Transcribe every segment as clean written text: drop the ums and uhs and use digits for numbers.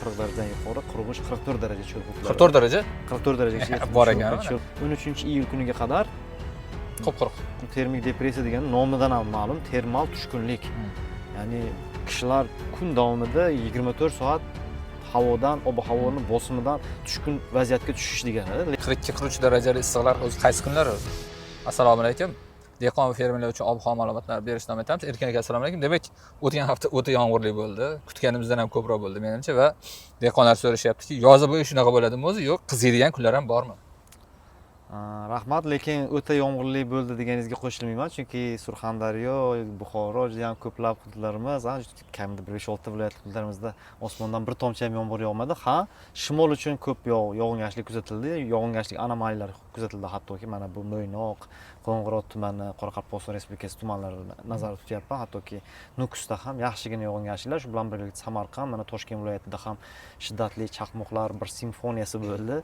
40 darajadan yuqori, qurg'ish 44 daraja cho'lqutlar. 44 daraja? 44 darajaga yetib Bor ekan. 13-iyul kuniga qadar Qop-quruq. termik depressiya degani nomidan ham ma'lum, termal tushkunlik. Ya'ni kishilar kun davomida 24 soat havodan, ob-havoning bosimidan tushkun vaziyatga tushish degani. 42-43 darajali issiqlar o'zi qaysi kunlar o'zi? Assalomu alaykum. Dehqon va fermerlar uchun ob-havo ma'lumotlarini berishni davom etamiz. Erkin aka, assalomu alaykum. Demak, o'tgan hafta o'ta yomg'irli bo'ldi. Kutganimizdan ham ko'proq bo'ldi menimcha va dehqonlar so'rashyaptiki, yoz bo'yi shunaqa bo'ladimi o'zi, yo'q, qiziydigan kunlar ham bormi? Rahmat, lekin o'ta yomg'irli bo'ldi deganingizga qo'shilmayman, chunki Surxondaryo, Buxoro juda ham ko'plab hududlarimiz, kamida 5-6 viloyat hududlarimizda osmondan bir tomchi ham yomg'ir yog'madi. Ha, shimol uchun ko'p yog'ingarchilik kuzatildi, yog'ingarchilik anomaliyalari kuzatildi, hattoki mana bu Mo'ynoq, Qo'ng'irot tumani, Qoraqalpog'iston Respublikasi tumanlarini nazarda tutyapman, hattoki Nukusda ham yaxshigina yog'ingarchiliklar, shu bilan birgalikda Samarqand, mana Toshkent viloyatida ham shiddatli chaqmoqlar bir simfoniyasi bo'ldi,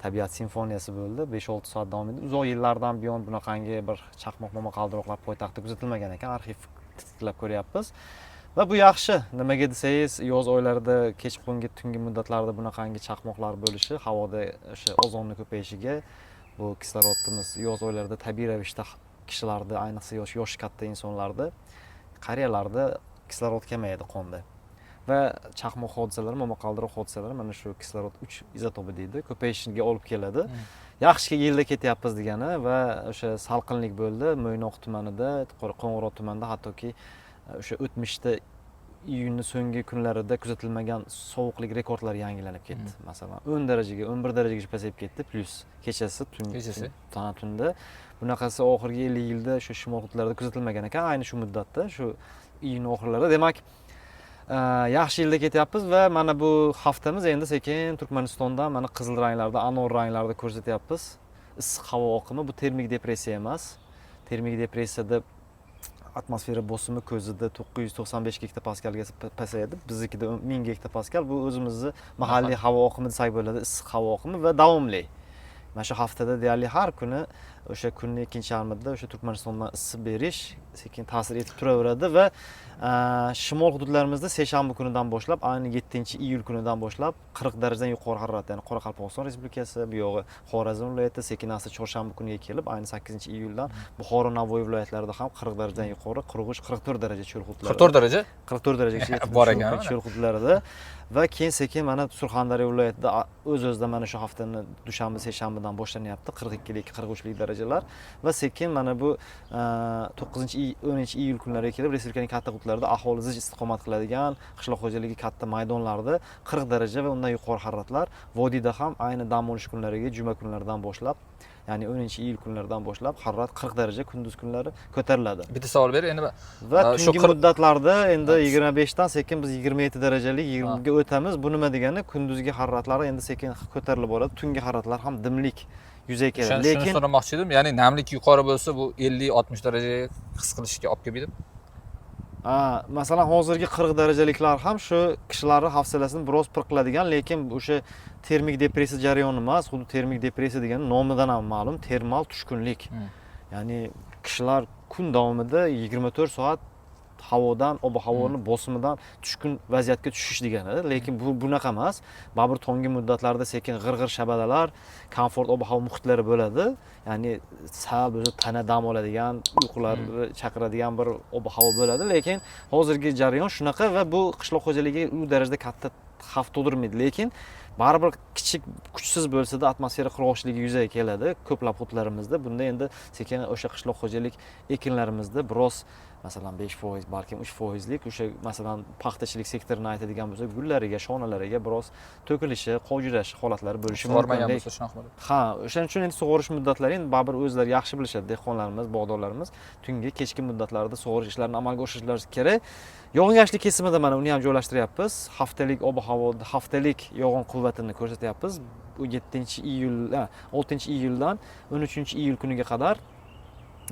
tabiat simfoniyasi bo'ldi. 5-6 soat davom etdi. Uzoq yillardan buyon bunaqangi bir chaqmoq momaqaldiroqlar poytaxtda kuzatilmagan ekan, arxiv tiklab ko'ryapmiz. Va bu yaxshi. Nimaga desangiz, yoz oylarida kechqurungi tungi muddatlarda bunaqangi chaqmoqlar bo'lishi, havoda o'sha ozonni ko'payishiga, bu kislorodimiz yoz oylarida tabiiy ravishda kishilarda, ayniqsa yosh katta insonlarda, qariyalarda kislorod kamayadi qonda. Va chaqmoq hodisalari, momaqaldiroq hodisalari mana shu kislorod 3 izotopi deydi, ko'payishiga olib keladi. Yaxshi yilda ketyapmiz degani va o'sha salqinlik bo'ldi Mo'ynoq tumanida, Qo'ng'irot tumanida, hattoki o'sha o'tmishda iyunning so'nggi kunlarida kuzatilmagan sovuqlik rekordlari yangilanib ketdi. Masalan, 10 darajaga, 11 darajagacha pasayib ketdi, plus kechasi, tunda. Bunaqasi oxirgi 50 yilda shu shimol hududlarda kuzatilmagan ekan, ayni shu muddatda, shu iyun oxirlarida. Demak, yaxshi yilda ketyapmiz va mana bu haftamiz endi sekin Turkmanistonda mana qizil ranglarda, anor ranglarda ko'rsatyapmiz. Issiq havo oqimi, bu termik depressiya emas. Termik depressiyada atmosfera bosimi ko'zida 995 gektopaskalga pasayadi. Biznikida 1000 gektopaskal. Bu o'zimizni mahalliy havo oqimi desak bo'ladi, issiq havo oqimi va davomli. Mana shu haftada deyarli har kuni o'sha kunning ikkinchi yarmida o'sha Turkmanistondan issiq berish sekin ta'sir etib turaveradi va shimol hududlarimizda seshanba kunidan boshlab, ayni 7-iyul kunidan boshlab 40 darajadan yuqori harorat, ya'ni Qoraqalpog'iston Respublikasi, bu yog'i Xorazm viloyati, sekin-asta chorshanba kuniga kelib, ayni 8-iyuldan Buxoro, Navoiy viloyatlarida ham 40 darajadan yuqori, qurg'ish 44 daraja cho'l hududlarida. 44 daraja? 44 darajagacha yetib bor ekan cho'l hududlarida va keyin sekin mana Surxondaryo viloyatida o'z-o'zidan mana shu haftani dushanba, seshanbadan boshlanyapti 42lik, 43lik darajalar va sekin mana bu 10-iyul kunlariga kelib respublikaning katta hududlarida aholi zich istiqomat qiladigan qishloq xo'jaligi katta maydonlarda 40 daraja va undan yuqori haroratlar, vodiyda ham ayni dam olish kunlariga juma kunlaridan boshlab, ya'ni 10-iyul kunlaridan boshlab harorat 40 daraja kunduz kunlari ko'tariladi. Bitta savol ber, endi va tungi muddatlarda endi 25 dan sekin biz 27 darajalik 20 ga o'tamiz. Bu nima degani? Kunduzgi haroratlar endi sekin ko'tarilib boradi, tungi haroratlar ham dimlik yuzaga keladi. Lekin shuni so'ramoqchi edim, ya'ni namlik yuqori bo'lsa, bu 50-60 darajaga his qilishga olib kelmaydi. Masalan, hozirgi 40 darajaliklar ham shu kishilarning hafsalasini biroz pir qiladigan, lekin o'sha termik depressiya jarayoni emas, xuddi termik depressiya degani nomidan ham ma'lum, termal tushkunlik. Ya'ni kishilar kun davomida 24 soat havodan, ob-havoning bosimidan tushkun vaziyatga tushish degani, lekin bu bunaqa emas. Baribir tungi muddatlarda sekin g'irg'ir shabadalar, komfort ob-havo muhitlari bo'ladi. Ya'ni sal o'zi tana dam oladigan, uyqular chaqiradigan bir ob-havo bo'ladi, lekin hozirgi jarayon shunaqa va bu qishloq xo'jaligiga u darajada katta xavf tug'dirmaydi, lekin baribir kichik kuchsiz bo'lsa-da atmosfera qurg'oshligi yuzaga keladi ko'plab hududlarimizda. Bunda endi sekin o'sha qishloq xo'jalik ekinlarimizda biroz, masalan 5%, balkim 3%lik o'sha masalan paxtachilik sektorini aytadigan bo'lsak, gullariga, shonalariga biroz to'kilishi, qovjirash holatlari bo'lishi mumkin. Bo'lsa shunaqa bo'ladi. Ha, o'shaning uchun endi sug'orish muddatlari endi baribir o'zlari yaxshi bilishadi, dehqonlarimiz, bog'dorlarimiz tungi, kechki muddatlarda sug'orish ishlarini amalga oshirishlari kerak. Yog'ingarchilik kesimida mana uni ham joylashtiryapmiz. Haftalik ob-havoda haftalik yog'in quvvatini ko'rsatyapmiz. Bu 6-iyuldan 13-iyul kuniga qadar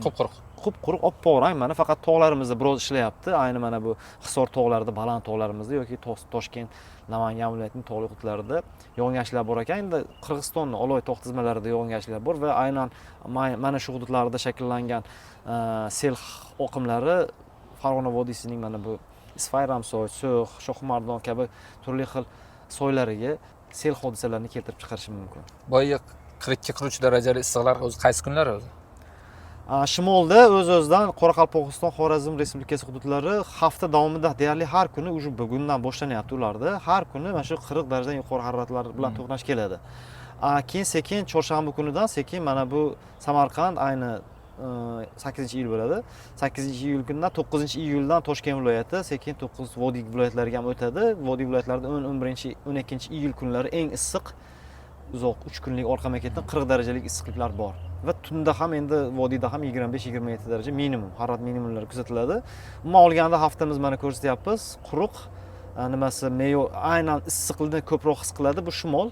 quruq oppoq rang, mana faqat tog'larimizda biroz ishlayapti. Ayni mana bu Hisor tog'larida, baland tog'larimizda yoki Toshkent, Namangan viloyatining tog'li hududlarida yog'ingarchiliklar bor ekan. Endi Qirg'izistonning Oloy tog' tizmalarida yog'ingarchiliklar bor va aynan mana shu hududlarda shakllangan sel oqimlari Farg'ona vodiysining mana bu Isfay Ramsoy, So'x, Shohmardon kabi turli xil soylariga sel hodisalarini keltirib chiqarishi mumkin. Boya 42-43 darajali issiqlar o'zi qaysi kunlar o'zi? Shimolda o'z-o'zidan Qoraqalpog'iston, Xorazm Respublikasi hududlari hafta davomida deyarli har kuni уже bugundan boshlanyapti ularda. Har kuni mana shu 40 darajadan yuqori haroratlar bilan to'qnash keladi. Keyin sekin chorshanba kunidan sekin mana bu Samarqand ayni 8-iyul bo'ladi. 8-iyul kunidan 9-iyuldan Toshkent viloyati, sekin 9 Vodiy viloyatlariga ham o'tadi. Vodiy viloyatlarida 11-12-iyul kunlari eng issiq uzoq 3 kunlik orqama ketdan 40 darajalik issiqliklar bor. Va tunda ham endi vodiyda ham 25-27 daraja minimum harorat minimumlari kuzatiladi. Umuman olganda haftamiz mana ko'rsatyapmiz, quruq, nimasi me'yor aynan issiqlikni ko'proq his qiladi bu shimol.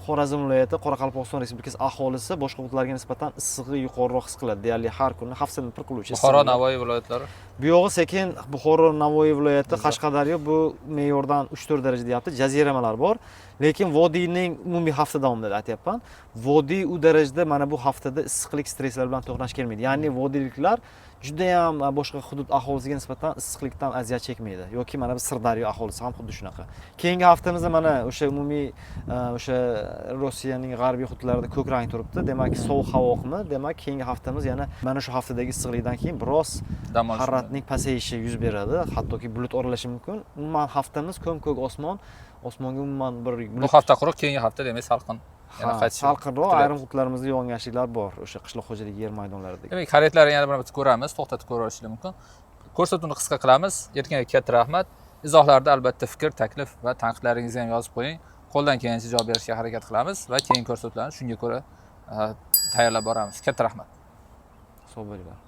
Xorazm viloyati, Qoraqalpog'iston Respublikasi aholisi boshqa hududlarga nisbatan issig'i yuqoriroq his qiladi. Deyarli har kuni haftada bir qiluvchi. Buxoro, Navoiy viloyatlari. Bu yog'i sekin Buxoro, Navoiy viloyati, Qashqadaryo bu me'yordan 3-4 darajada deyapti. Jaziramalar bor. Lekin vodiyning umumiy hafta davomida aytyapman. Vodiy u darajada mana bu haftada issiqlik stresslar bilan to'qnash kelmaydi. Ya'ni vodiyliklar juda ham boshqa hudud aholisiga nisbatan issiqlikdan aziyat chekmaydi. Yoki mana bu Sirdaryo aholisi ham xuddi shunaqa. Keyingi haftamizda mana o'sha umumiy o'sha Rossiyaning g'arbiy hududlarida ko'k rang turibdi. Demak, sovuq havo oqimi. Demak, keyingi haftamiz yana mana shu haftadagi issiqlikdan keyin biroz haroratning pasayishi yuz beradi. Hattoki bulut oralashi mumkin. Umuman haftamiz ko'm-ko'k osmon. Osmonga umuman bir bu hafta quruq, keyingi hafta demak salqin. Yana qaytish. Salqinroq, ayrim hududlarimizda yog'ingarchiliklar bor, o'sha qishloq xo'jaligi yer maydonlarida. Demak, xaridlarni yana bir marta ko'ramiz, to'xtatib ko'ra olishimiz mumkin. Ko'rsatuvni qisqa qilamiz. Erkinga katta rahmat. Izohlarda albatta fikr, taklif va tanqidlaringizni ham yozib qo'ying. Qo'ldan kelgancha javob berishga harakat qilamiz va keyingi ko'rsatuvlarni shunga ko'ra tayyorlab boramiz. Katta rahmat. Sog' bo'linglar.